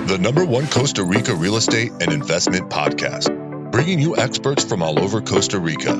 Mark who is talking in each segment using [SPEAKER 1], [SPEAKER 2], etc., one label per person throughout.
[SPEAKER 1] the #1 Costa Rica real estate and investment podcast, bringing you experts from all over Costa Rica.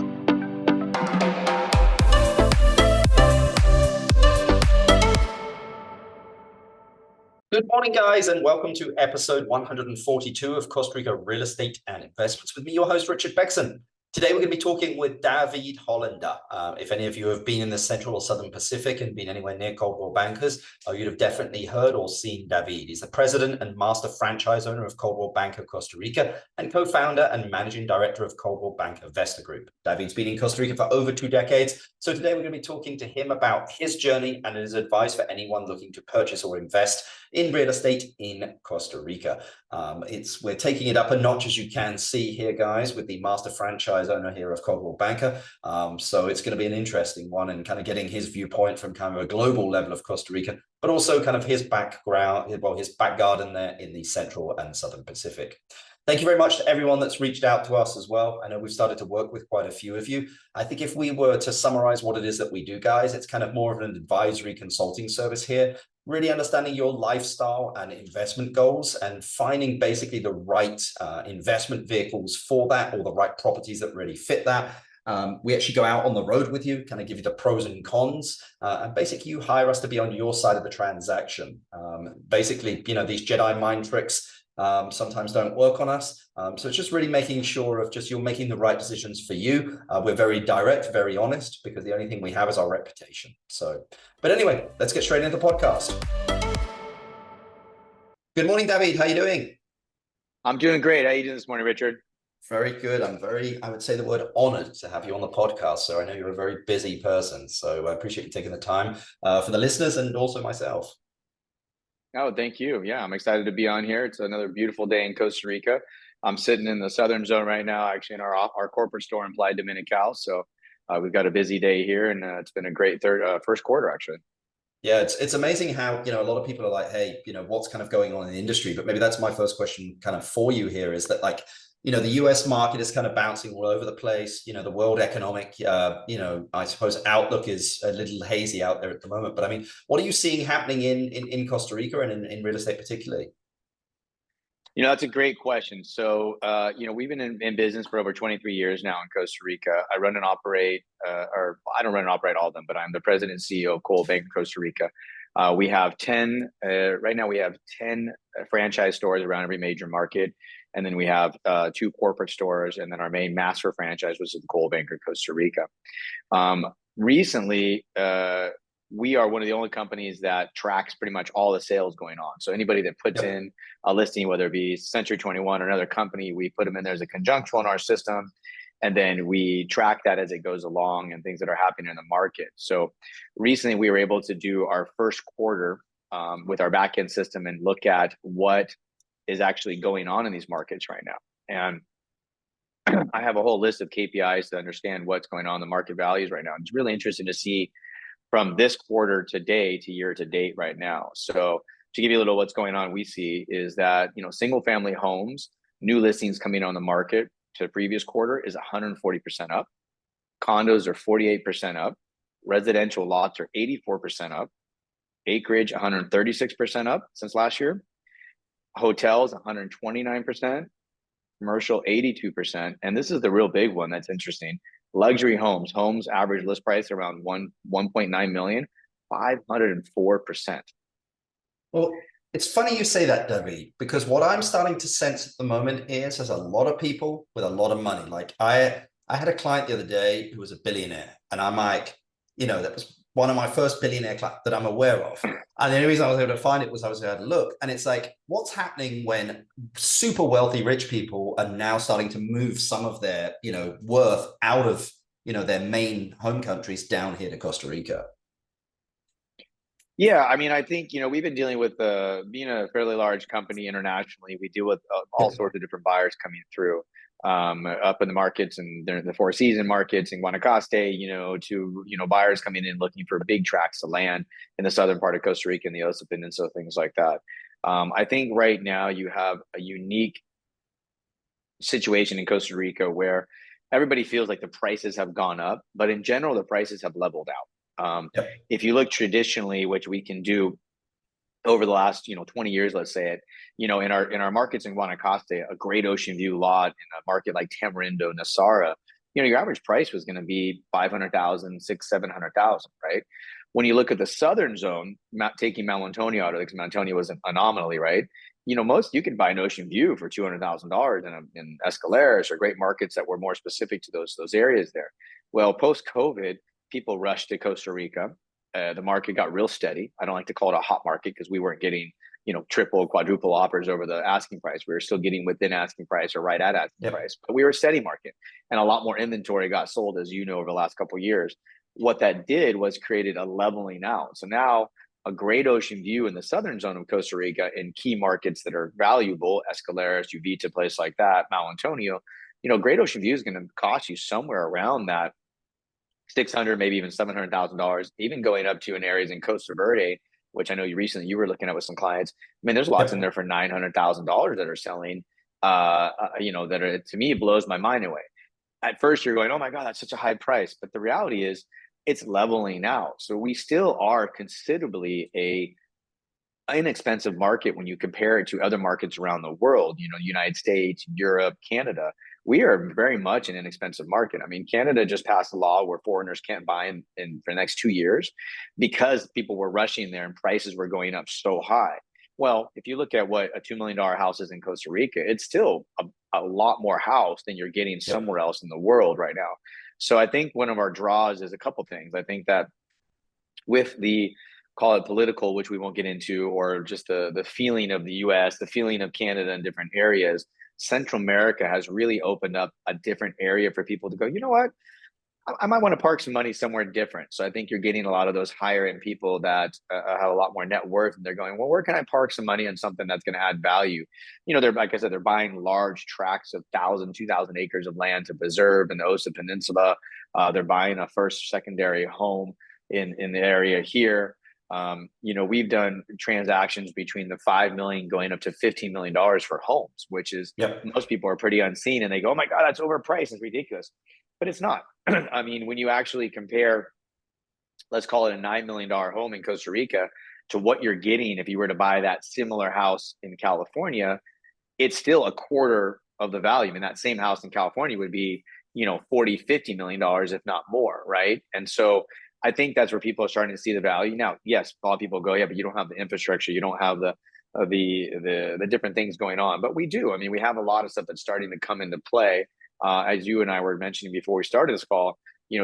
[SPEAKER 2] Good morning, guys, and welcome to episode 142 of Costa Rica Real Estate and Investments with me, your host, Richard Beckson. Today, we're going to be talking with d.hollander. If any of you have been in the Central or Southern Pacific and been anywhere near Coldwell bankers, you'd have definitely heard or seen David. He's the president and master franchise owner of Coldwell Banker Costa Rica and co-founder and managing director of Coldwell Banker Vesta Group. David's been in Costa Rica for over 2 decades. So today, we're going to be talking to him about his journey and his advice for anyone looking to purchase or invest in real estate in Costa Rica. We're taking it up a notch, as you can see here, guys, with the master franchise owner here of Coldwell Banker. So it's going to be an interesting one, and kind of getting his viewpoint from kind of a global level of Costa Rica, but also kind of his background, well, his back garden there in the Central and Southern Pacific. Thank you very much to everyone that's reached out to us as well. I know we've started to work with quite a few of you. I think if we were to summarize what it is that we do, guys, it's kind of more of an advisory consulting service here, really understanding your lifestyle and investment goals and finding basically the right investment vehicles for that, or the right properties that really fit that. We actually go out on the road with you, kind of give you the pros and cons, and basically you hire us to be on your side of the transaction. Basically, you know, these Jedi mind tricks sometimes don't work on us. So it's just really making sure of just you're making the right decisions for you. We're very direct, very honest, because the only thing we have is our reputation. But anyway, let's get straight into the podcast. Good morning, David. How are you doing?
[SPEAKER 3] I'm doing great. How are you doing this morning, Richard?
[SPEAKER 2] Very good. I would say the word honored to have you on the podcast. So I know you're a very busy person. So I appreciate you taking the time for the listeners and also myself.
[SPEAKER 3] Oh, thank you. Yeah, I'm excited to be on here. It's another beautiful day in Costa Rica. I'm sitting in the southern zone right now, actually in our corporate store in Playa Dominical. So we've got a busy day here, and it's been a great first quarter, actually.
[SPEAKER 2] Yeah, it's amazing how, you know, a lot of people are like, hey, you know, what's kind of going on in the industry? But maybe that's my first question kind of for you here, is that, like, you know, the US market is kind of bouncing all over the place. You know, the world economic, you know, I suppose outlook is a little hazy out there at the moment. But I mean, what are you seeing happening in Costa Rica and in real estate particularly?
[SPEAKER 3] You know, that's a great question. So, you know, we've been in business for over 23 years now in Costa Rica. I run and operate, or I don't run and operate all of them, but I'm the president and CEO of Coldwell Banker Costa Rica. We have 10, right now we have 10 franchise stores around every major market. And then we have 2 corporate stores, and then our main master franchise was the Coldwell Banker Costa Rica. Recently, we are one of the only companies that tracks pretty much all the sales going on. So anybody that puts in a listing, whether it be Century 21 or another company, we put them in there as a conjunctural in our system. And then we track that as it goes along and things that are happening in the market. So recently we were able to do our first quarter with our backend system and look at what is actually going on in these markets right now. And I have a whole list of KPIs to understand what's going on in the market values right now. It's really interesting to see from this quarter to year to date right now. So to give you a little what's going on, we see is that, you know, single family homes, new listings coming on the market to the previous quarter is 140% up. Condos are 48% up. Residential lots are 84% up. Acreage 136% up since last year. Hotels 129%. Commercial 82%. And this is the real big one that's interesting. Luxury homes average list price around 1.9 million, 504%.
[SPEAKER 2] Well, it's funny you say that, David, because what I'm starting to sense at the moment is there's a lot of people with a lot of money. Like I had a client the other day who was a billionaire, and I'm like, you know, that was one of my first billionaire clients that I'm aware of. And the only reason I was able to find it was I was able to look. And it's like, what's happening when super wealthy, rich people are now starting to move some of their, you know, worth out of, you know, their main home countries down here to Costa Rica?
[SPEAKER 3] Yeah, I mean, I think, you know, we've been dealing with being a fairly large company internationally. We deal with all sorts of different buyers coming through up in the markets and the Four Seasons markets in Guanacaste, you know, to, you know, buyers coming in looking for big tracts of land in the southern part of Costa Rica and the Osa Peninsula, things like that. I think right now you have a unique situation in Costa Rica where everybody feels like the prices have gone up, but in general, the prices have leveled out. If you look traditionally, which we can do over the last 20 years, let's say it, in our markets in Guanacaste, a great ocean view lot in a market like Tamarindo, Nasara, your average price was going to be 500,000, 700,000, right? When you look at the southern zone, taking Mount Antonio out of it, because Mount Antonio was an anomaly, right? Most you could buy an ocean view for $200,000 in Escaleras or great markets that were more specific to those areas there. Well, post COVID, people rushed to Costa Rica. The market got real steady. I don't like to call it a hot market because we weren't getting triple, quadruple offers over the asking price. We were still getting within asking price or right at asking price, but we were a steady market, and a lot more inventory got sold, as over the last couple of years. What that did was created a leveling out. So now a great ocean view in the southern zone of Costa Rica in key markets that are valuable, Escaleras, Uvita, place like that, Mount Antonio, great ocean view is going to cost you somewhere around that 600, maybe even $700,000, even going up to in areas in Costa Verde, which I know you were looking at with some clients. I mean, there's lots in there for $900,000 that are selling, that are, to me, it blows my mind away. At first you're going, oh my God, that's such a high price. But the reality is it's leveling out. So we still are considerably a inexpensive market when you compare it to other markets around the world, United States, Europe, Canada. We are very much an inexpensive market. I mean, Canada just passed a law where foreigners can't buy in for the next 2 years because people were rushing there and prices were going up so high. Well, if you look at what a $2 million house is in Costa Rica, it's still a lot more house than you're getting somewhere else in the world right now. So I think one of our draws is a couple things. I think that with the, call it political, which we won't get into, or just the feeling of the US, the feeling of Canada in different areas, Central America has really opened up a different area for people to go, you know what? I might want to park some money somewhere different. So I think you're getting a lot of those higher end people that have a lot more net worth, and they're going, well, where can I park some money on something that's going to add value? They're, like I said, they're buying large tracts of 1,000, 2,000 acres of land to preserve in the Osa Peninsula. They're buying a first, secondary home in the area here. We've done transactions between the 5 million going up to $15 million for homes, which is most people are pretty unseen, and they go, oh my God, that's overpriced. It's ridiculous. But it's not. I mean, when you actually compare, let's call it a $9 million home in Costa Rica to what you're getting if you were to buy that similar house in California, it's still a quarter of the value. I mean, that same house in California would be, 40, $50 million, if not more, right? And so I think that's where people are starting to see the value. Now, yes, a lot of people go, yeah, but you don't have the infrastructure, you don't have the different things going on. But we do. I mean, we have a lot of stuff that's starting to come into play. As you and I were mentioning before we started this call,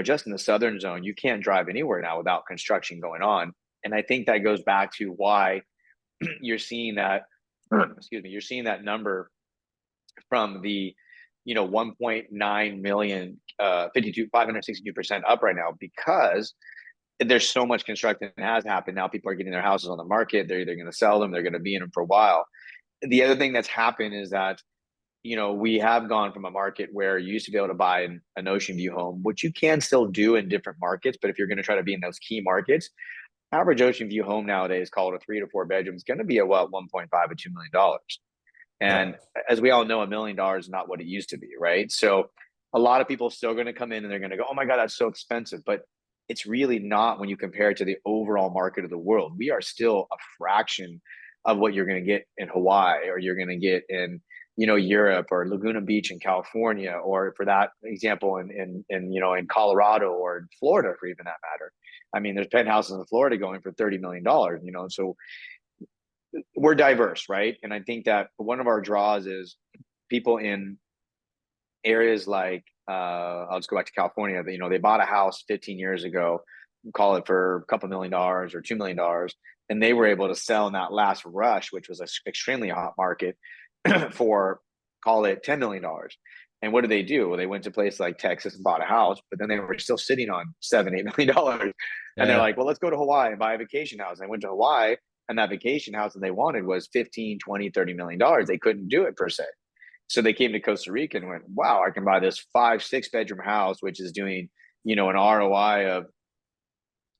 [SPEAKER 3] just in the southern zone, you can't drive anywhere now without construction going on. And I think that goes back to why you're seeing that, you're seeing that number from the, 1.9 million, 562% up right now, because there's so much construction that has happened. Now people are getting their houses on the market. They're either going to sell them, they're going to be in them for a while. The other thing that's happened is that we have gone from a market where you used to be able to buy an ocean view home, which you can still do in different markets. But if you're going to try to be in those key markets, average ocean view home nowadays, called a 3 to 4 bedroom, is going to be at what, 1.5 to $2 million. And as we all know, $1 million is not what it used to be, right? So a lot of people are still going to come in and they're going to go, oh my God, that's so expensive. But it's really not when you compare it to the overall market of the world. We are still a fraction of what you're going to get in Hawaii, or you're going to get in Europe, or Laguna Beach in California, or for that example, in Colorado or in Florida, for even that matter. I mean, there's penthouses in Florida going for $30 million, so we're diverse, right? And I think that one of our draws is people in areas like, I'll just go back to California, they bought a house 15 years ago, call it for a couple $1 million or $2 million. And they were able to sell in that last rush, which was an extremely hot market, for, call it $10 million. And what did they do? Well, they went to a place like Texas and bought a house, but then they were still sitting on $7-8 million. And they're like, well, let's go to Hawaii and buy a vacation house. And I went to Hawaii, and that vacation house that they wanted was 15, 20, $30 million. They couldn't do it per se. So they came to Costa Rica and went, wow, I can buy this 5-6 bedroom house, which is doing, an ROI of,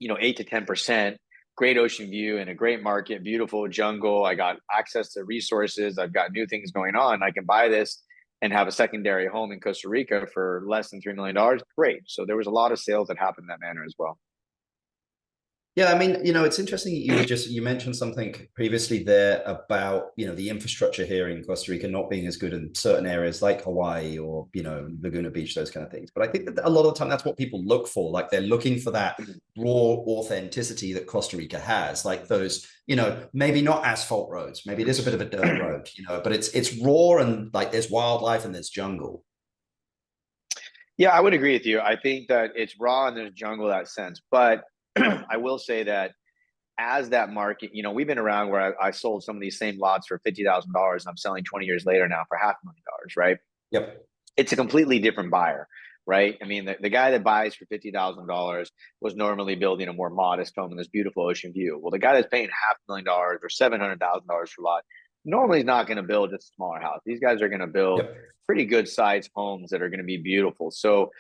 [SPEAKER 3] 8 to 10%, great ocean view in a great market, beautiful jungle. I got access to resources. I've got new things going on. I can buy this and have a secondary home in Costa Rica for less than $3 million. Great. So there was a lot of sales that happened in that manner as well.
[SPEAKER 2] Yeah, I mean, it's interesting. You mentioned something previously there about, the infrastructure here in Costa Rica not being as good in certain areas like Hawaii or, Laguna Beach, those kind of things. But I think that a lot of the time that's what people look for. Like they're looking for that raw authenticity that Costa Rica has, like those, maybe not asphalt roads, maybe it is a bit of a dirt road, but it's raw and like there's wildlife and there's jungle.
[SPEAKER 3] Yeah, I would agree with you. I think that it's raw and there's jungle in that sense. But I will say that as that market, we've been around where I sold some of these same lots for $50,000 and I'm selling 20 years later now for $500,000, right?
[SPEAKER 2] Yep.
[SPEAKER 3] It's a completely different buyer, right? I mean, the guy that buys for $50,000 was normally building a more modest home in this beautiful ocean view. Well, the guy that's paying $500,000 or $700,000 for a lot normally is not going to build just a smaller house. These guys are going to build
[SPEAKER 2] Yep.
[SPEAKER 3] pretty good sized homes that are going to be beautiful. So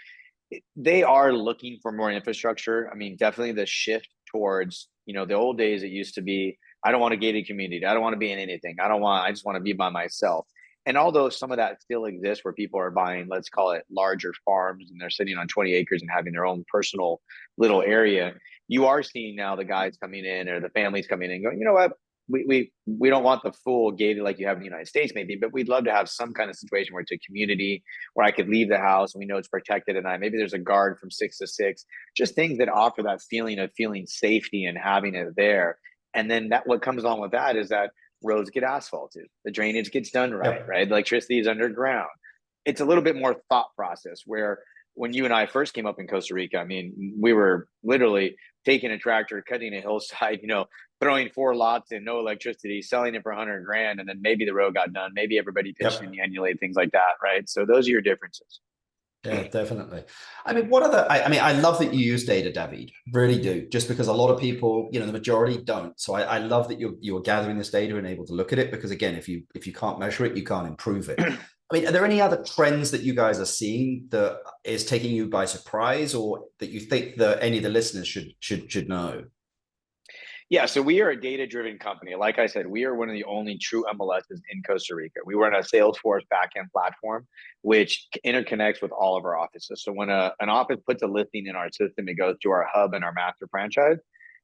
[SPEAKER 3] they are looking for more infrastructure. I mean, definitely the shift towards, the old days it used to be, I don't want a gated community. I don't want to be in anything. I just want to be by myself. And although some of that still exists where people are buying, let's call it larger farms, and they're sitting on 20 acres and having their own personal little area, you are seeing now the guys coming in or the families coming in and going, you know what? We don't want the full gated like you have in the United States, maybe, but we'd love to have some kind of situation where it's a community where I could leave the house and we know it's protected, and maybe there's a guard from 6 to 6, just things that offer that feeling of feeling safety and having it there. And then that what comes along with that is that roads get asphalted, the drainage gets done right,
[SPEAKER 2] Yep.
[SPEAKER 3] right? Electricity is underground. It's a little bit more thought process where when you and I first came up in Costa Rica, I mean, we were literally taking a tractor, cutting a hillside, throwing 4 lots in, no electricity, selling it for 100 grand, and then maybe the road got done. Maybe everybody pitched in
[SPEAKER 2] Yep.
[SPEAKER 3] the annually, things like that, right? So those are your differences.
[SPEAKER 2] Yeah, definitely. I mean, what are I love that you use data, David. Really do. Just because a lot of people, the majority don't. So I love that you're gathering this data and able to look at it, because again, if you can't measure it, you can't improve it. I mean, are there any other trends that you guys are seeing that is taking you by surprise, or that you think that any of the listeners should know?
[SPEAKER 3] Yeah, so we are a data-driven company. Like I said, we are one of the only true MLSs in Costa Rica. We run a Salesforce backend platform, which interconnects with all of our offices. So when an office puts a listing in our system, it goes to our hub and our master franchise,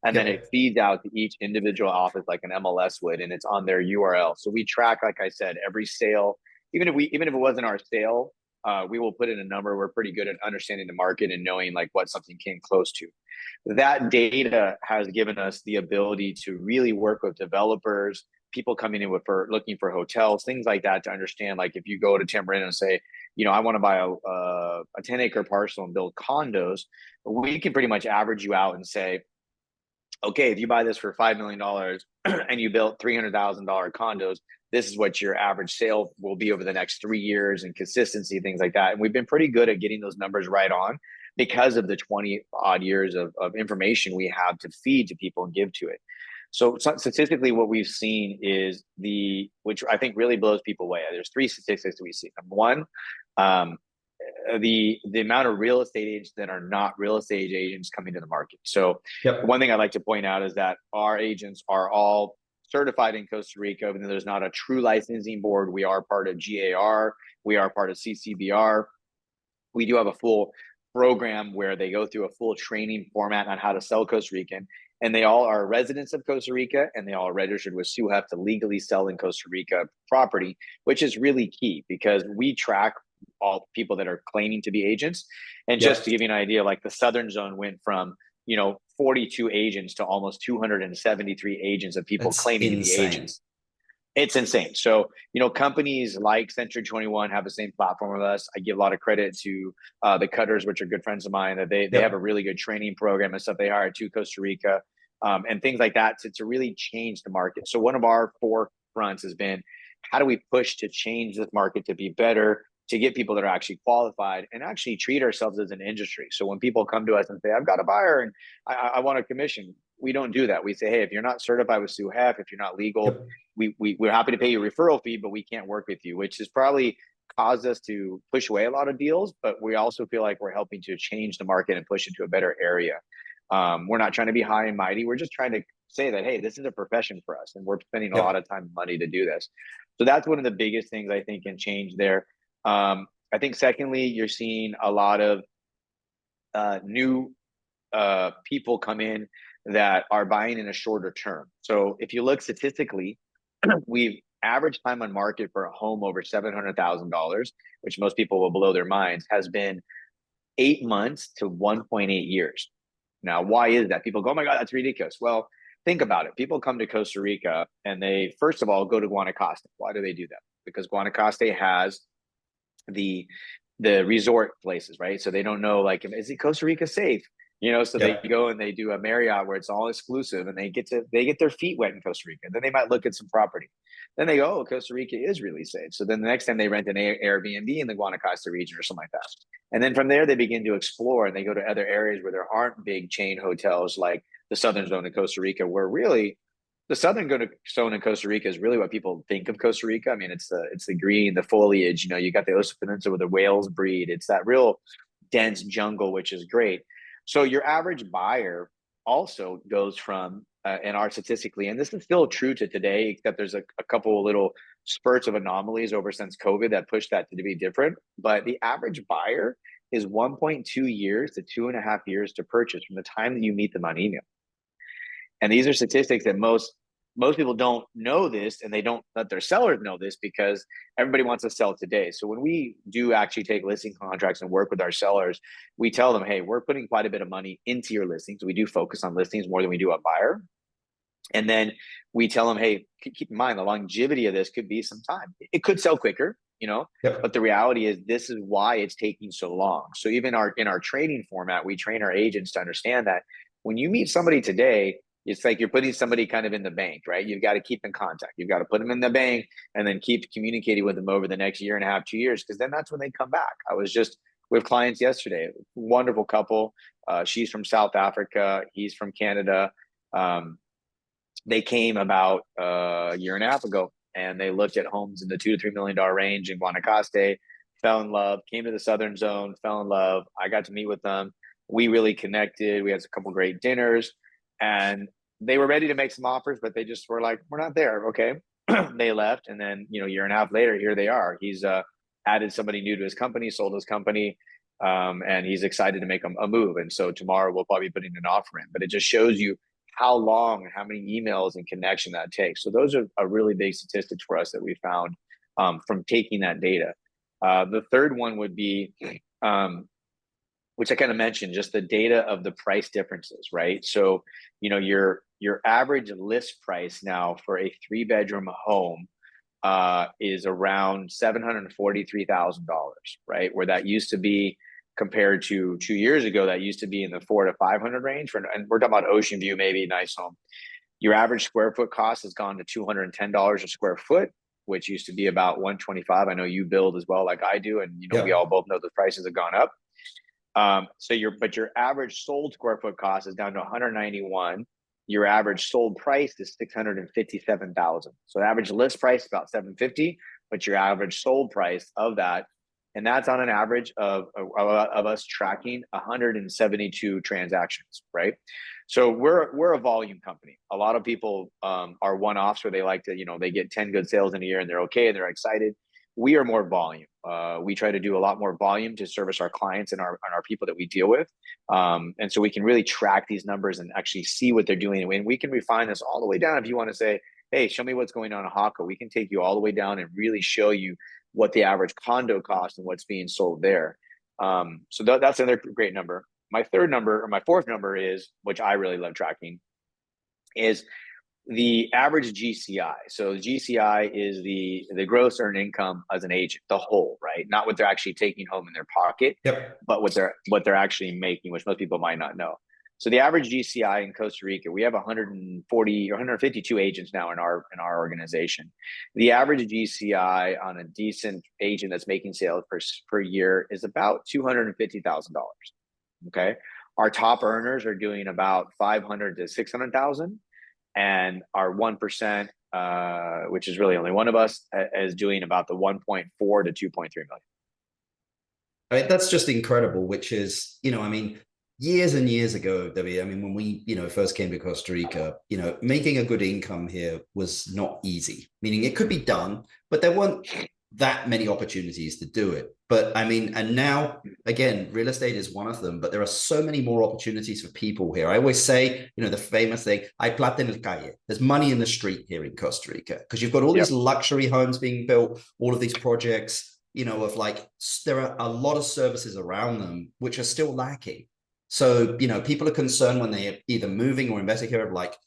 [SPEAKER 3] and then it
[SPEAKER 2] Yep.
[SPEAKER 3] feeds out to each individual office like an MLS would, and it's on their URL. So we track, like I said, every sale. Even if it wasn't our sale, we will put in a number. We're pretty good at understanding the market and knowing like what something came close to. That data has given us the ability to really work with developers, people coming in for looking for hotels, things like that, to understand, like, if you go to Tamarind and say, I want to buy a 10-acre parcel and build condos, we can pretty much average you out and say, okay, if you buy this for $5 million and you built $300,000 condos, this is what your average sale will be over the next 3 years, and consistency, things like that. And we've been pretty good at getting those numbers right on because of the 20 odd years of information we have to feed to people and give to it. So statistically, what we've seen is which I think really blows people away. There's 3 statistics that we see. Number one, the amount of real estate agents that are not real estate agents coming to the market. So
[SPEAKER 2] Yep.
[SPEAKER 3] one thing I'd like to point out is that our agents are all certified in Costa Rica, even though there's not a true licensing board. We are part of GAR. We are part of CCBR. We do have a full program where they go through a full training format on how to sell Costa Rican. And they all are residents of Costa Rica, and they all are registered with SUHEF to legally sell in Costa Rica property, which is really key because we track all people that are claiming to be agents. And just
[SPEAKER 2] Yep.
[SPEAKER 3] to give you an idea, like the Southern Zone went from 42 agents to almost 273 agents of people
[SPEAKER 2] It's
[SPEAKER 3] claiming to be
[SPEAKER 2] insane.
[SPEAKER 3] agents. It's insane. So, companies like Century 21 have the same platform with us. I give a lot of credit to the Cutters, which are good friends of mine, that they have a
[SPEAKER 2] Yep.
[SPEAKER 3] really good training program and stuff they hire to Costa Rica, and things like that to really change the market. So one of our forefronts has been, how do we push to change this market to be better, to get people that are actually qualified and actually treat ourselves as an industry. So when people come to us and say, I've got a buyer and I want a commission, we don't do that. We say, hey, if you're not certified with SUHEF, if you're not legal,
[SPEAKER 2] Yep.
[SPEAKER 3] we're happy to pay you a referral fee, but we can't work with you, which has probably caused us to push away a lot of deals. But we also feel like we're helping to change the market and push into a better area. We're not trying to be high and mighty. We're just trying to say that, hey, this is a profession for us, and we're spending a lot
[SPEAKER 2] Yep.
[SPEAKER 3] of time and money to do this. So that's one of the biggest things I think can change there. I think secondly, you're seeing a lot of new people come in that are buying in a shorter term. So if you look statistically, we've average time on market for a home over $700,000, which most people will blow their minds, has been 8 months to 1.8 years. Now, why is that? People go, oh my God, that's ridiculous. Well, think about it. People come to Costa Rica and they, first of all, go to Guanacaste. Why do they do that? Because Guanacaste has the resort places, right? So they don't know, like, is it Costa Rica safe? So they go and they do a Marriott where it's all exclusive, and they get their feet wet in Costa Rica. Then they might look at some property. Then they go, oh, Costa Rica is really safe. So then the next time they rent an Airbnb in the Guanacaste region or something like that. And then from there, they begin to explore and they go to other areas where there aren't big chain hotels like the Southern Zone of Costa Rica, where really the Southern Zone in Costa Rica is really what people think of Costa Rica. I mean, it's the green, the foliage, you got the Osa Peninsula where the whales breed. It's that real dense jungle, which is great. So your average buyer also goes from, and are statistically, and this is still true to today, except there's a couple of little spurts of anomalies over since COVID that pushed that to be different. But the average buyer is 1.2 years to 2.5 years to purchase from the time that you meet them on email. And these are statistics that most people don't know this, and they don't let their sellers know this because everybody wants to sell today. So when we do actually take listing contracts and work with our sellers, we tell them, hey, we're putting quite a bit of money into your listings. We do focus on listings more than we do a buyer. And then we tell them, hey, keep in mind, the longevity of this could be some time. It could sell quicker, but the reality is this is why it's taking so long. So even in our training format, we train our agents to understand that when you meet somebody today, it's like you're putting somebody kind of in the bank, right? You've got to keep in contact. You've got to put them in the bank and then keep communicating with them over the next 1.5 to 2 years, because then that's when they come back. I was just with clients yesterday, wonderful couple. She's from South Africa. He's from Canada. They came about 1.5 years ago, and they looked at homes in the $2 to $3 million range in Guanacaste, fell in love, came to the Southern Zone, fell in love. I got to meet with them. We really connected. We had a couple great dinners, and they were ready to make some offers, but they just were like, we're not there. Okay. They left. And then, 1.5 years later, here they are. He's added somebody new to his company, sold his company, and he's excited to make a move. And so tomorrow we'll probably put in an offer in, but it just shows you how long and how many emails and connection that takes. So those are really big statistics for us that we found from taking that data. The third one would be, which I kind of mentioned, just the data of the price differences, right? So, your average list price now for a 3-bedroom home is around $743,000, right? Where that used to be, compared to 2 years ago, that used to be in the 400 to 500 range. And we're talking about Ocean View, maybe nice home. Your average square foot cost has gone to $210 a square foot, which used to be about $125. I know you build as well, like I do, and we all both know the prices have gone up. So your average sold square foot cost is down to $191. Your average sold price is $657,000. So the average list price is about $750, but your average sold price of that, and that's on an average of us tracking 172 transactions, right? So we're a volume company. A lot of people are one-offs where they like to, they get 10 good sales in a year and they're okay and they're excited. We are more volume. We try to do a lot more volume to service our clients and our people that we deal with. And so we can really track these numbers and actually see what they're doing. And we can refine this all the way down. If you want to say, hey, show me what's going on in Haka, we can take you all the way down and really show you what the average condo cost and what's being sold there. So that's another great number. My fourth number is, which I really love tracking, is the average GCI. So GCI is the gross earned income as an agent, the whole, right? Not what they're actually taking home in their pocket, but what they're actually making, which most people might not know. So the average GCI in Costa Rica, we have 140 or 152 agents now in our organization. The average GCI on a decent agent that's making sales per year is about $250,000. Okay, our top earners are doing about 500 to 600,000. And our 1%, which is really only one of us, is doing about the 1.4 to 2.3 million.
[SPEAKER 2] I mean, that's just incredible, which is, years and years ago, Debbie, when we, first came to Costa Rica, making a good income here was not easy, meaning it could be done, but there weren't that many opportunities to do it. But I mean, and now again, real estate is one of them, but there are so many more opportunities for people here. I always say, the famous thing, hay plata en el calle. There's money in the street here in Costa Rica because you've got all these luxury homes being built, all of these projects, of like, there are a lot of services around them which are still lacking. So, people are concerned when they're either moving or investing here of like,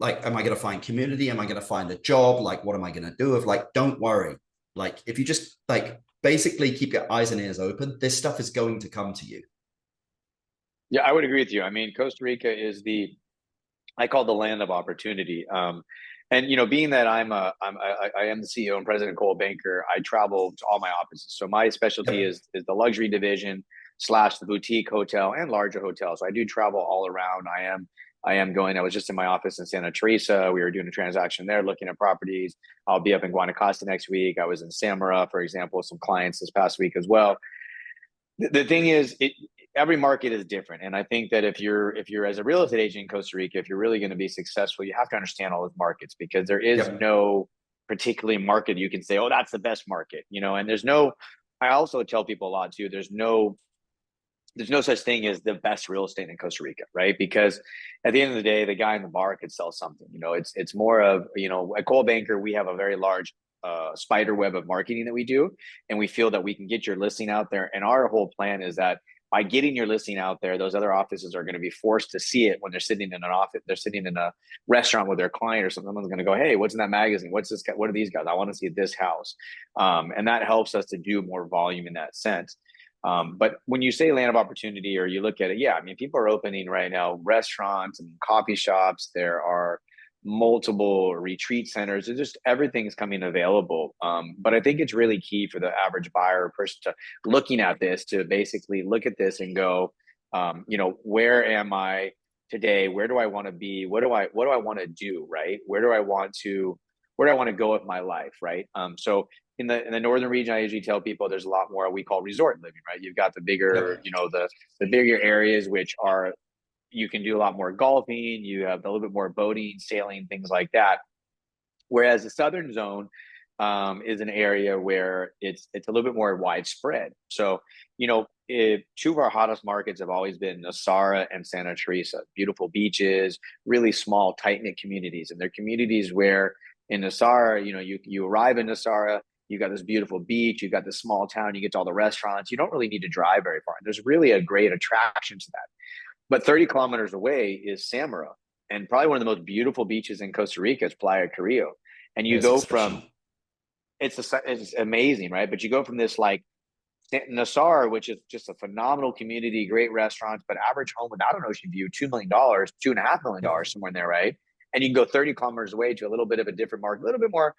[SPEAKER 2] am I going to find community? Am I going to find a job? Like, what am I going to do? Of like, don't worry. Like, if you just like basically keep your eyes and ears open, this stuff is going to come to you.
[SPEAKER 3] Yeah, I would agree with you. I mean, Costa Rica is I call the land of opportunity. And being that I am the CEO and president of Coldwell Banker, I travel to all my offices. So my specialty is the luxury division / the boutique hotel and larger hotels. So I do travel all around. I am going. I was just in my office in Santa Teresa. We were doing a transaction there, looking at properties. I'll be up in Guanacaste next week. I was in Samara, for example, with some clients this past week as well. The thing is, every market is different, and I think that if you're as a real estate agent in Costa Rica, if you're really going to be successful, you have to understand all those markets, because there is no particularly market you can say, oh, that's the best market, And there's no. I also tell people a lot too. There's no such thing as the best real estate in Costa Rica, right? Because at the end of the day, the guy in the bar could sell something. It's more of, at Coldwell Banker, we have a very large spider web of marketing that we do, and we feel that we can get your listing out there. And our whole plan is that by getting your listing out there, those other offices are going to be forced to see it when they're sitting in an office. They're sitting in a restaurant with their client, or someone's going to go, hey, what's in that magazine? What's this guy? What are these guys? I want to see this house. And that helps us to do more volume in that sense. But when you say land of opportunity, or you look at it, I mean, people are opening right now restaurants and coffee shops. There are multiple retreat centers. It's just everything's coming available. But I think it's really key for the average buyer or person to looking at this, to basically look at this and go, where am I today? Where do I want to be? What do I want to do? Right? Where do I want to go with my life? Right? So in the northern region, I usually tell people there's a lot more we call resort living, right? You've got the bigger, the bigger areas, which are, you can do a lot more golfing. You have a little bit more boating, sailing, things like that. Whereas the southern zone is an area where it's a little bit more widespread. So, two of our hottest markets have always been Nosara and Santa Teresa. Beautiful beaches, really small, tight-knit communities. And they're communities where in Nosara, you arrive in Nosara, you got this beautiful beach, you got this small town, you get to all the restaurants. You don't really need to drive very far. There's really a great attraction to that. But 30 kilometers away is Samara, and probably one of the most beautiful beaches in Costa Rica is Playa Carrillo. And you go from, it's amazing, right? But you go from this like Nassar, which is just a phenomenal community, great restaurants, but average home without an ocean view, $2 million, $2.5 million, somewhere in there, right? And you can go 30 kilometers away to a little bit of a different market, a little bit more,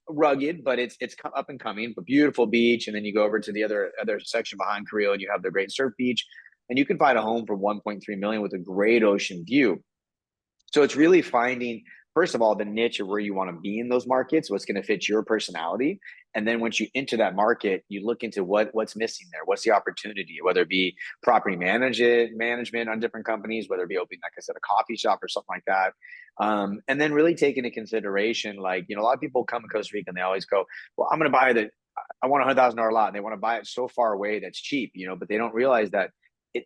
[SPEAKER 3] rugged, but it's up and coming, but beautiful beach. And then you go over to the other section behind Carrillo, and you have the great surf beach. And you can find a home for 1.3 million with a great ocean view. So it's really finding, first of all, the niche of where you want to be in those markets, what's going to fit your personality. And then once you enter that market, you look into what's missing there. What's the opportunity, whether it be property management on different companies, whether it be opening, like I said, a coffee shop or something like that. And then really take into consideration, like, a lot of people come to Costa Rica and they always go, well, I want a $100,000 lot. And they want to buy it so far away that's cheap, but they don't realize that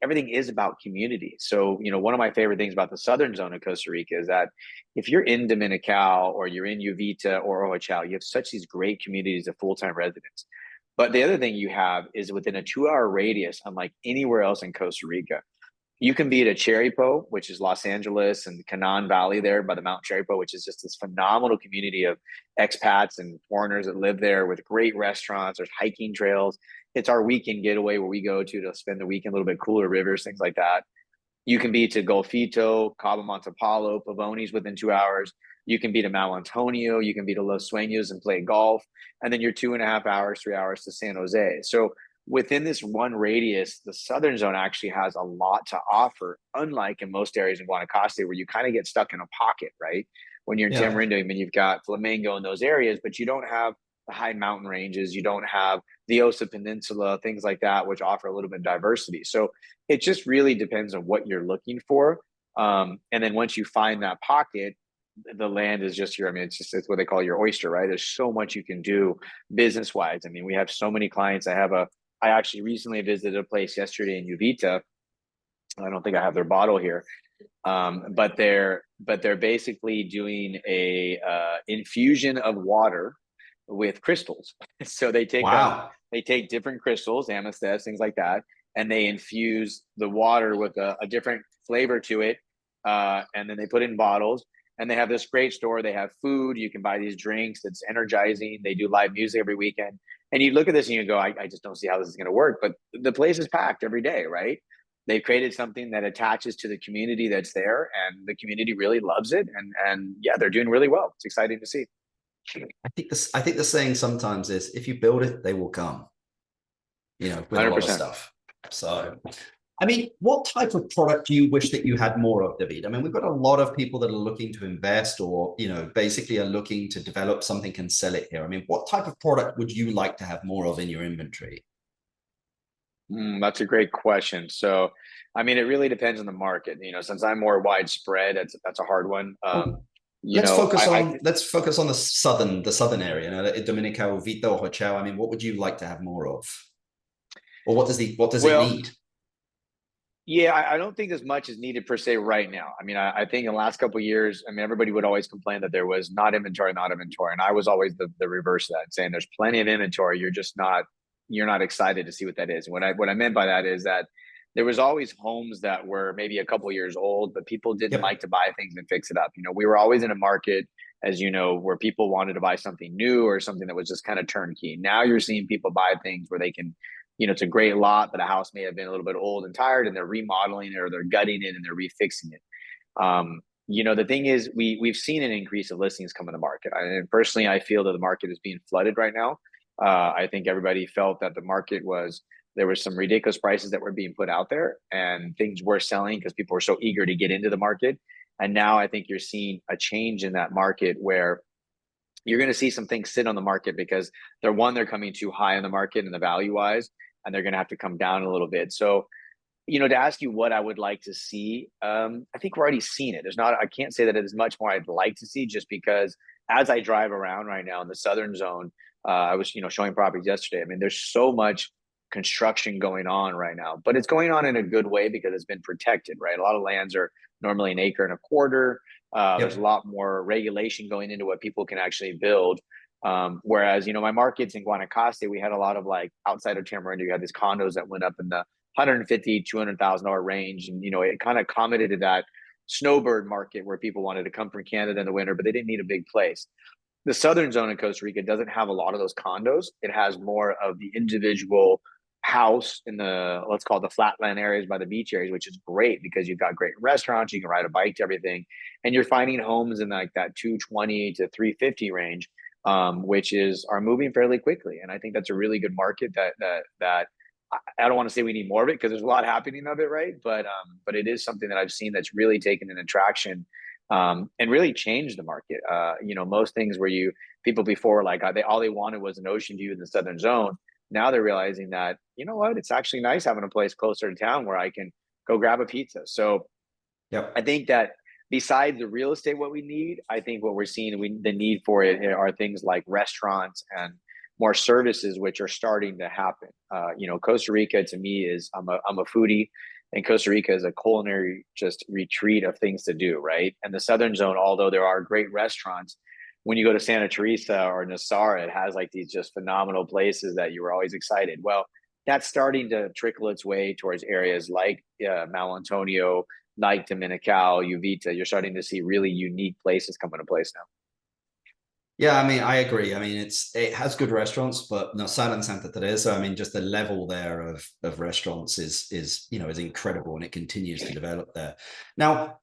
[SPEAKER 3] everything is about community. So, one of my favorite things about the southern zone of Costa Rica is that if you're in Dominical or you're in Uvita or Ojachal, you have these great communities of full-time residents. But the other thing you have is within a 2-hour radius, unlike anywhere else in Costa Rica, you can be at a Cheripo, which is Los Angeles and Canaan Valley there by the Mount Cheripo, which is just this phenomenal community of expats and foreigners that live there with great restaurants. There's hiking trails. It's our weekend getaway where we go to spend the weekend, a little bit cooler rivers, things like that. You can be to Golfito, Cabo Montepalo, Pavones within 2 hours. You can be to Mau Antonio. You can be to Los Sueños and play golf. And then you're 2.5 hours, 3 hours to San Jose. So within this one radius, the southern zone actually has a lot to offer, unlike in most areas in Guanacaste where you kind of get stuck in a pocket, right? When you're in Tamarindo, I mean, you've got Flamengo in those areas, but you don't have the high mountain ranges. You don't have the Osa Peninsula, things like that, which offer a little bit of diversity. So it just really depends on what you're looking for. And then once you find that pocket, the land is just your, I mean, it's what they call your oyster, right? There's so much you can do business wise. I mean, we have so many clients. I actually recently visited a place yesterday in Uvita. I don't think I have their bottle here. But they're basically doing a infusion of water with crystals. So
[SPEAKER 2] Wow.
[SPEAKER 3] they take different crystals, amethyst, things like that, and they infuse the water with a different flavor to it, and then they put it in bottles. And they have this great store. They have food. You can buy these drinks. It's energizing. They do live music every weekend. And you look at this and you go, I just don't see how this is going to work. But the place is packed every day, right? They've created something that attaches to the community that's there, and the community really loves it. And yeah, they're doing really well. It's exciting to see.
[SPEAKER 2] I think the saying sometimes is, if you build it, they will come, with a lot of
[SPEAKER 3] 100%.
[SPEAKER 2] stuff. So, I mean, what type of product do you wish that you had more of, David? I mean, we've got a lot of people that are looking to invest, or, basically are looking to develop something and sell it here. I mean, what type of product would you like to have more of in your inventory?
[SPEAKER 3] That's a great question. So, I mean, it really depends on the market. Since I'm more widespread, that's a hard one.
[SPEAKER 2] Let's focus on the southern area, Dominica, Vito, Hotel. I mean, what would you like to have more of? Or what does it need?
[SPEAKER 3] Yeah, I don't think as much is needed per se right now. I mean, I think in the last couple of years, I mean, everybody would always complain that there was not inventory. And I was always the reverse of that, saying there's plenty of inventory. You're not excited to see what that is. And what I meant by that is that there was always homes that were maybe a couple years old, but people didn't like to buy things and fix it up. We were always in a market, as you know, where people wanted to buy something new or something that was just kind of turnkey. Now you're seeing people buy things where they can, it's a great lot, but a house may have been a little bit old and tired, and they're remodeling it or they're gutting it and they're refixing it. The thing is, we've seen an increase of listings come in the market. And personally, I feel that the market is being flooded right now. I think everybody felt that there was some ridiculous prices that were being put out there, and things were selling because people were so eager to get into the market. And now I think you're seeing a change in that market where you're going to see some things sit on the market because they're coming too high in the market and the value wise, and they're going to have to come down a little bit. So, to ask you what I would like to see, I think we're already seeing it. I can't say that it is much more I'd like to see, just because as I drive around right now in the southern zone, I was, showing properties yesterday. I mean, there's so much construction going on right now, but it's going on in a good way because it's been protected, right? A lot of lands are normally an acre and a quarter. There's a lot more regulation going into what people can actually build. Whereas, my markets in Guanacaste, we had a lot of, like, outside of Tamarindo, you had these condos that went up in the $150,000, $200,000 range. And, it kind of accommodated that snowbird market where people wanted to come from Canada in the winter, but they didn't need a big place. The southern zone in Costa Rica doesn't have a lot of those condos. It has more of the individual house in let's call it the flatland areas by the beach areas, which is great because you've got great restaurants, you can ride a bike to everything. And you're finding homes in like that 220 to 350 range, which are moving fairly quickly. And I think that's a really good market that I don't want to say we need more of it because there's a lot happening of it, right? But it is something that I've seen that's really taken an attraction, and really changed the market. Most things where people before, like, all they wanted was an ocean view in the southern zone. Now they're realizing that, it's actually nice having a place closer to town where I can go grab a pizza. So I think that besides the real estate, what we need, I think what we're seeing, the need for it are things like restaurants and more services, which are starting to happen. Costa Rica to me I'm a foodie, and Costa Rica is a culinary just retreat of things to do, right? And the southern zone, although there are great restaurants, when you go to Santa Teresa or Nasara, it has like these just phenomenal places that you were always excited. Well, that's starting to trickle its way towards areas like Mal Antonio, like Dominical, Uvita. You're starting to see really unique places come into place now.
[SPEAKER 2] Yeah, I mean, I agree. I mean, it has good restaurants, but no, San Santa Teresa, I mean, just the level there of restaurants is incredible, and it continues to develop there. Now,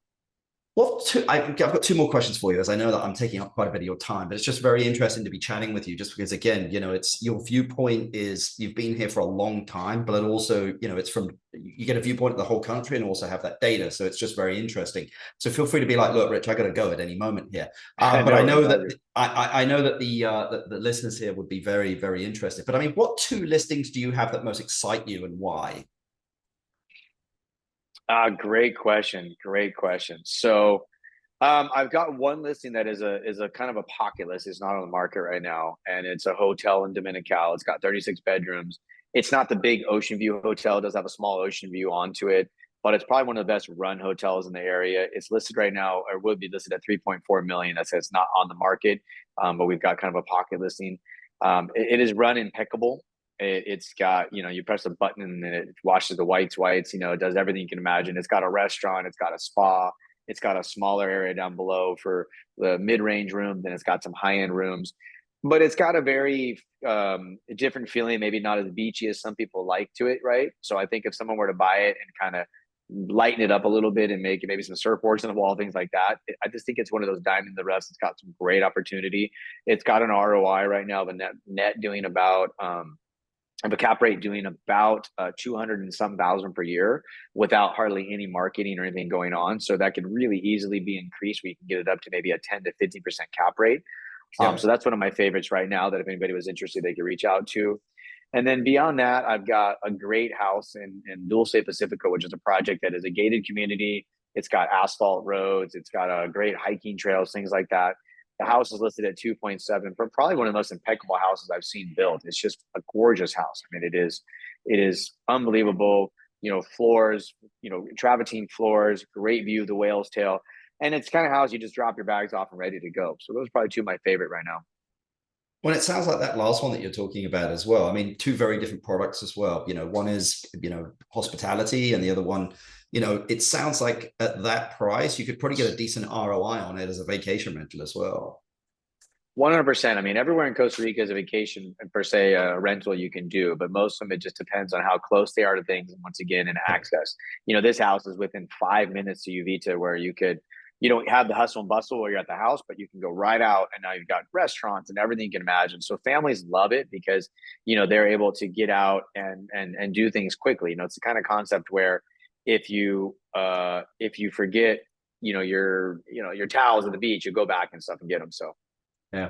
[SPEAKER 2] I've got two more questions for you, as I know that I'm taking up quite a bit of your time, but it's just very interesting to be chatting with you, just because, again, it's your viewpoint is you've been here for a long time, but it also, it's you get a viewpoint of the whole country and also have that data. So it's just very interesting. So feel free to be like, look, Rich, I got to go at any moment here. But I know that I know that the listeners here would be very, very interested. But I mean, what two listings do you have that most excite you, and why?
[SPEAKER 3] Great question. So I've got one listing that is a kind of a pocket list. It's not on the market right now, and it's a hotel in Dominical. It's got 36 bedrooms. It's not the big ocean view hotel. It does have a small ocean view onto it, but it's probably one of the best run hotels in the area. It's listed right now, or would be listed at 3.4 million. That says it's not on the market, but we've got kind of a pocket listing. It is run impeccable. It's got, you press a button and it washes the whites. It does everything you can imagine. It's got a restaurant. It's got a spa. It's got a smaller area down below for the mid-range rooms, and it's got some high-end rooms. But it's got a very different feeling, maybe not as beachy as some people like to it, right? So I think if someone were to buy it and kind of lighten it up a little bit and make it maybe some surfboards on the wall, things like that, I just think it's one of those diamond in the rough. It's got some great opportunity. It's got an ROI right now, the net doing about of a cap rate doing about 200 and some thousand per year without hardly any marketing or anything going on. So that could really easily be increased. We can get it up to maybe a 10 to 50% cap rate.
[SPEAKER 2] Yeah.
[SPEAKER 3] So that's one of my favorites right now that if anybody was interested, they could reach out to. And then beyond that, I've got a great house in Dulce Pacifico, which is a project that is a gated community. It's got asphalt roads. It's got a great hiking trails, things like that. The house is listed at 2.7, but probably one of the most impeccable houses I've seen built. It's just a gorgeous house. I mean, it is unbelievable. Floors, travertine floors, great view of the whale's tail. And it's kind of house you just drop your bags off and ready to go. So those are probably two of my favorite right now.
[SPEAKER 2] Well, it sounds like that last one that you're talking about as well. I mean, two very different products as well. One is, hospitality, and the other one, it sounds like at that price, you could probably get a decent ROI on it as a vacation rental as well.
[SPEAKER 3] 100%. I mean, everywhere in Costa Rica is a vacation per se, a rental you can do, but most of them, it just depends on how close they are to things. And once again, in access, this house is within 5 minutes to Uvita, where you don't have the hustle and bustle where you're at the house, but you can go right out and now you've got restaurants and everything you can imagine. So families love it because, they're able to get out and do things quickly. It's the kind of concept where if you forget, your towels at the beach, you go back and stuff and get them. So.
[SPEAKER 2] Yeah.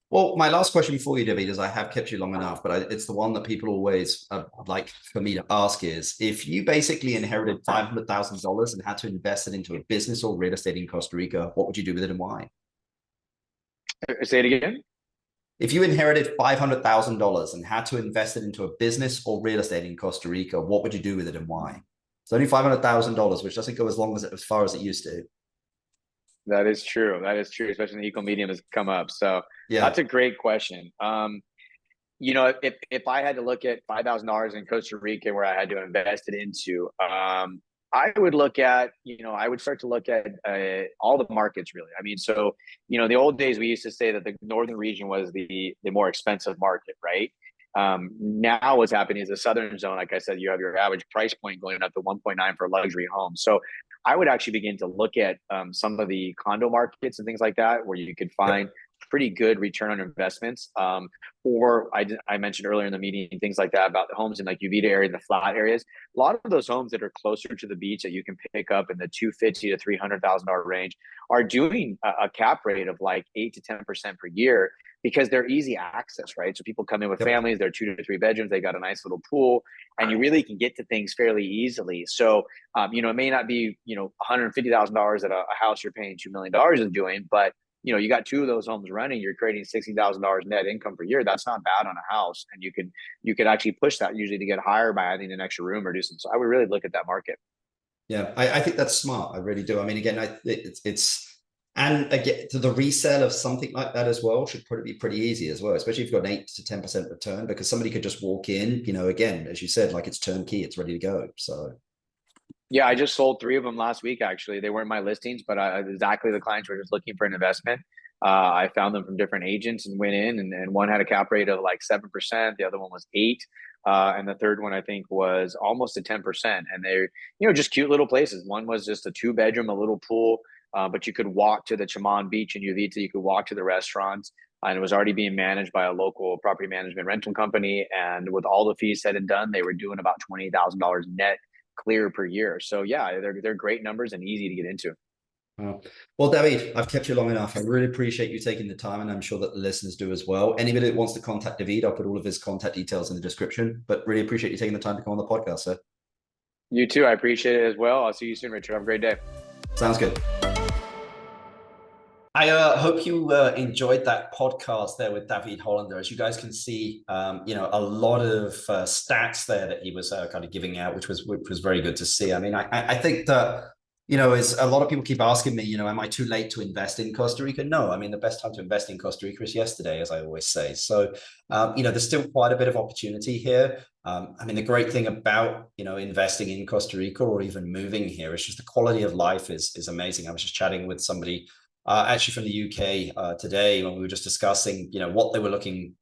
[SPEAKER 2] Well, my last question for you, David, is I have kept you long enough, but it's the one that people always like for me to ask is, if you basically inherited $500,000 and had to invest it into a business or real estate in Costa Rica, what would you do with it and why?
[SPEAKER 3] Say it again.
[SPEAKER 2] If you inherited $500,000 and had to invest it into a business or real estate in Costa Rica, what would you do with it and why? It's only $500,000, which doesn't go as far as it used to.
[SPEAKER 3] That is true. Especially in the eco medium has come up. So yeah, that's a great question. If I had to look at $5,000 in Costa Rica where I had to invest it into, I would look at, I would start to look at all the markets really. I mean, so, the old days we used to say that the northern region was the more expensive market, right? Now what's happening is the southern zone, like I said, you have your average price point going up to 1.9 for a luxury home. So I would actually begin to look at some of the condo markets and things like that, where you could find pretty good return on investments. Or I mentioned earlier in the meeting, things like that about the homes in like Uvita area, the flat areas. A lot of those homes that are closer to the beach that you can pick up in the $250,000 to $300,000 range are doing a cap rate of like 8 to 10% per year, because they're easy access, right? So people come in with families, they're 2 to 3 bedrooms, they got a nice little pool, and you really can get to things fairly easily. So, it may not be, $150,000 at a house you're paying $2 million is doing, but you got 2 of those homes running, you're creating $60,000 net income per year. That's not bad on a house. And you could actually push that usually to get higher by adding an extra room or do some. So I would really look at that market.
[SPEAKER 2] Yeah, I think that's smart. I really do. I mean, again, and again, to the resale of something like that as well should probably be pretty easy as well, especially if you've got an 8 to 10% return, because somebody could just walk in, again, as you said, like it's turnkey, it's ready to go. So.
[SPEAKER 3] Yeah, I just sold 3 of them last week, actually. They weren't my listings, but exactly the clients were just looking for an investment. I found them from different agents and went in, and one had a cap rate of like 7%. The other one was 8%. And the third one, I think, was almost at 10%. And they're, just cute little places. One was just a 2-bedroom, a little pool, but you could walk to the Chaman Beach in Uvita. You could walk to the restaurants. And it was already being managed by a local property management rental company. And with all the fees said and done, they were doing about $20,000 net clear per year. So yeah, they're great numbers and easy to get into.
[SPEAKER 2] Well, David, I've kept you long enough. I really appreciate you taking the time, and I'm sure that the listeners do as well. Anybody that wants to contact David, I'll put all of his contact details in the description, but really appreciate you taking the time to come on the podcast, sir.
[SPEAKER 3] You too. I appreciate it as well. I'll see you soon, Richard. Have a great day.
[SPEAKER 2] Sounds good. I hope you enjoyed that podcast there with d.hollander. As you guys can see, a lot of stats there that he was kind of giving out, which was very good to see. I mean, I think that, is a lot of people keep asking me, am I too late to invest in Costa Rica? No, I mean, the best time to invest in Costa Rica is yesterday, as I always say. So, there's still quite a bit of opportunity here. I mean, the great thing about, investing in Costa Rica or even moving here is just the quality of life is amazing. I was just chatting with somebody actually from the UK today when we were just discussing, what they were looking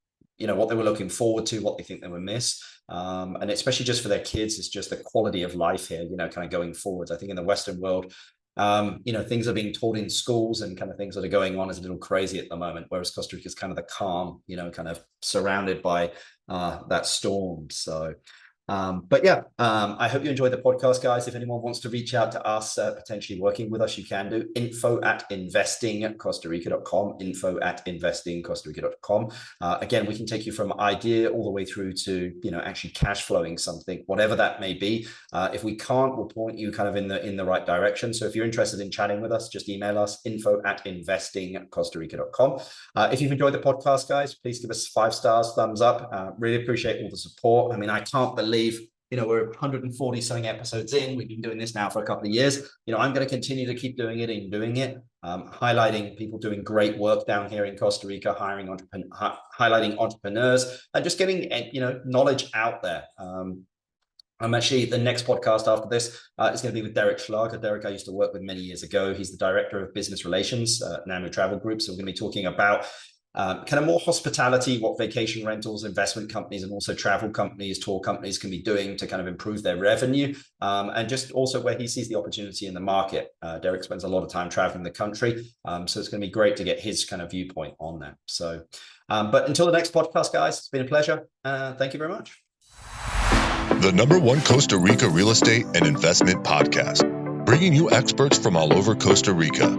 [SPEAKER 2] forward to, what they think they would miss. And especially just for their kids, it's just the quality of life here, kind of going forwards. I think in the Western world, things are being taught in schools and kind of things that are going on is a little crazy at the moment, whereas Costa Rica is kind of the calm, kind of surrounded by that storm. So, I hope you enjoyed the podcast, guys. If anyone wants to reach out to us, potentially working with us, you can do info@investingcostarica.com, info@investingcostarica.com. Again, we can take you from idea all the way through to, actually cash flowing something, whatever that may be. If we can't, we'll point you kind of in the right direction. So if you're interested in chatting with us, just email us, info@investingcostarica.com. If you've enjoyed the podcast, guys, please give us 5 stars, thumbs up. Really appreciate all the support. I mean, I can't believe, we're 140 something episodes in. We've been doing this now for a couple of years. I'm going to continue to keep doing it, highlighting people doing great work down here in Costa Rica, highlighting entrepreneurs and just getting, knowledge out there. I'm actually, the next podcast after this is going to be with Derek Schlager. Derek, I used to work with many years ago. He's the director of business relations at NAMU Travel Group. So we're going to be talking about kind of more hospitality, what vacation rentals, investment companies, and also travel companies, tour companies can be doing to kind of improve their revenue, and just also where he sees the opportunity in the market. Derek spends a lot of time traveling the country, so it's going to be great to get his kind of viewpoint on that. So, but until the next podcast, guys, it's been a pleasure. Thank you very much.
[SPEAKER 1] The #1 Costa Rica real estate and investment podcast, bringing you experts from all over Costa Rica.